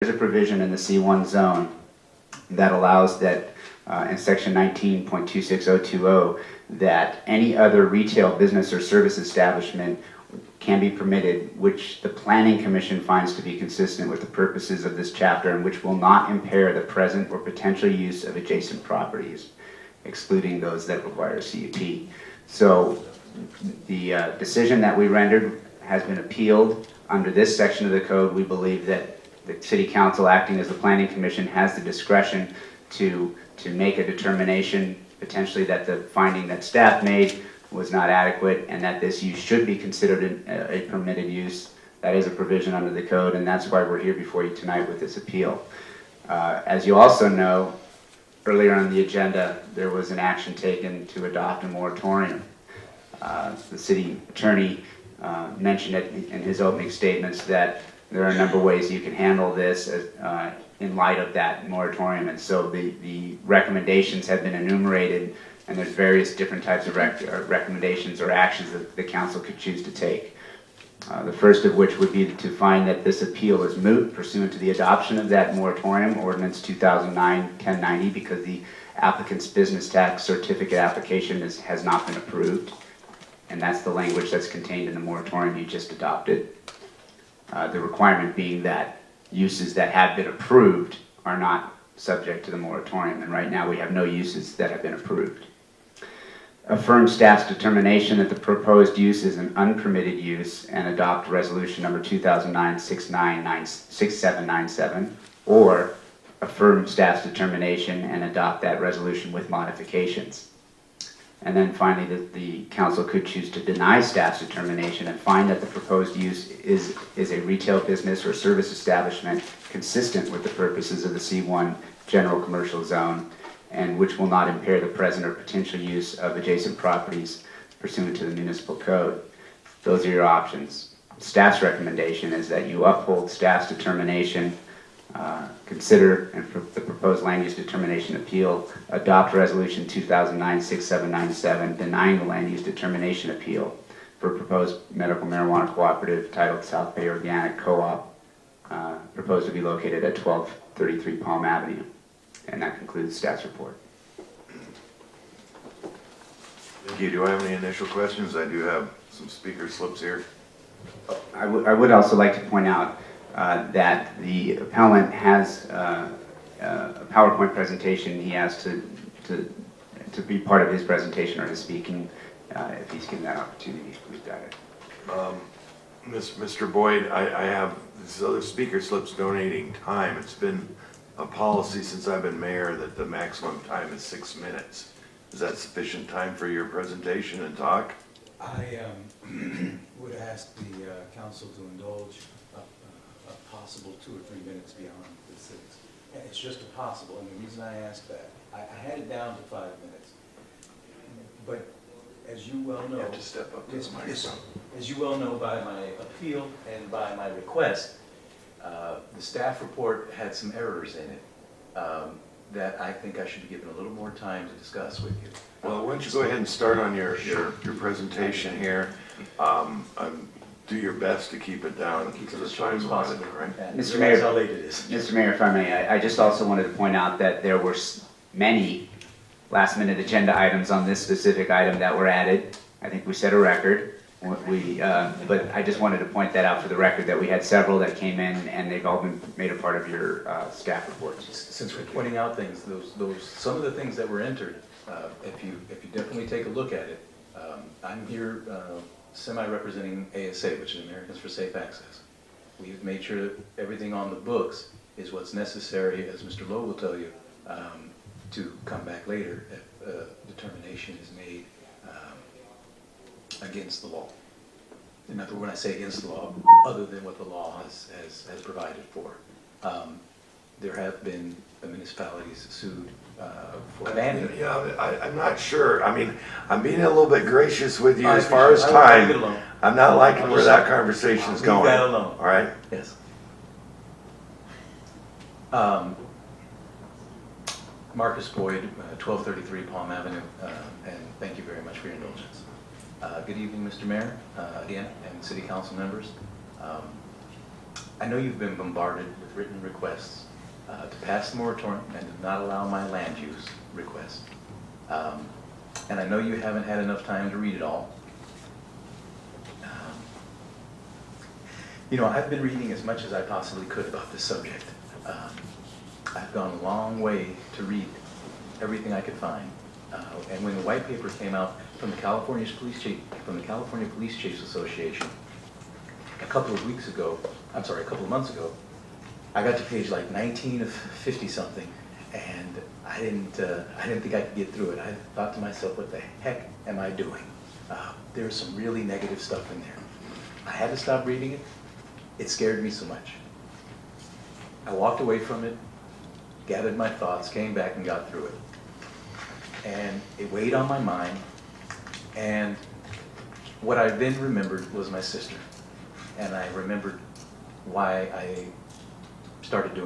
There's a provision in the C1 zone that allows that in section 19.26020 that any other retail business or service establishment can be permitted which the Planning Commission finds to be consistent with the purposes of this chapter and which will not impair the present or potential use of adjacent properties, excluding those that require a CUP. So the decision that we rendered has been appealed. Under this section of the code, we believe that the City Council, acting as the Planning Commission, has the discretion to make a determination potentially that the finding that staff made was not adequate and that this use should be considered a permitted use. That is a provision under the code, and that's why we're here before you tonight with this appeal. As you also know, earlier on the agenda, there was an action taken to adopt a moratorium. The city attorney mentioned it in his opening statements that there are a number of ways you can handle this in light of that moratorium, and so the recommendations have been enumerated, and there's various different types of recommendations or actions that the council could choose to take. The first of which would be to find that this appeal is moot pursuant to the adoption of that moratorium, Ordinance 2009-1090, because the applicant's business tax certificate application has not been approved, and that's the language that's contained in the moratorium you just adopted. The requirement being that uses that have been approved are not subject to the moratorium, and right now we have no uses that have been approved. Affirm staff's determination that the proposed use is an unpermitted use and adopt resolution number 2009-6797, or affirm staff's determination and adopt that resolution with modifications. And then finally, the council could choose to deny staff's determination and find that the proposed use is a retail business or service establishment consistent with the purposes of the C1 general commercial zone, and which will not impair the present or potential use of adjacent properties pursuant to the municipal code. Those are your options. Staff's recommendation is that you uphold staff's determination, consider the proposed land use determination appeal, adopt resolution 2009-6797 denying the land use determination appeal for proposed medical marijuana cooperative titled South Bay Organic Co-op, proposed to be located at 1233 Palm Avenue. And that concludes staff's report. Thank you. Do I have any initial questions? I do have some speaker slips here. I would also like to point out that the appellant has a PowerPoint presentation he has to be part of his presentation or his speaking. If he's given that opportunity, we've got it. Mr. Boyd, I have these other speaker slips donating time. It's been a policy since I've been mayor that the maximum time is 6 minutes. Is that sufficient time for your presentation and talk? I would ask the council to indulge a possible 2 or 3 minutes beyond the 6. And it's just a possible, and the reason I ask that, I had it down to 5 minutes. But as you well know, You have to step up to the microphone. as you well know by my appeal and by my request, the staff report had some errors in it that I think I should be given a little more time to discuss with you. Well, why don't you go ahead and start on your presentation here. Do your best to keep it down to the time limited, right? Mr. Mayor, How late it is. Mr. Mayor, if I may, I just also wanted to point out that there were many last-minute agenda items on this specific item that were added. I think we set a record. But I just wanted to point that out for the record that we had several that came in, and they've all been made a part of your staff reports. Since we're pointing out things, some of the things that were entered, if you definitely take a look at it, I'm here semi-representing ASA, which is Americans for Safe Access. We've made sure that everything on the books is what's necessary, as Mr. Lowe will tell you, to come back later if determination is made against the law. In other words, when I say against the law, other than what the law has provided for. There have been municipalities sued for abandoning. Yeah, I'm not sure. I mean, I'm being a little bit gracious with you as far as time. I'm not liking where that conversation's going. Leave that alone. All right? Yes. Marcus Boyd, 1233 Palm Avenue, and thank you very much for your indulgence. Good evening, Mr. Mayor, again, and City Council members. I know you've been bombarded with written requests to pass the moratorium and to not allow my land use request. And I know you haven't had enough time to read it all. You know, I've been reading as much as I possibly could about this subject. I've gone a long way to read everything I could find. And when the white paper came out from the California Police Chiefs Association a couple of months ago, I got to page like 19 of 50 something, and I didn't think I could get through it. I thought to myself, what the heck am I doing? There's some really negative stuff in there. I had to stop reading it. It scared me so much. I walked away from it, gathered my thoughts, came back and got through it. And it weighed on my mind, and what I then remembered was my sister. And I remembered why I started doing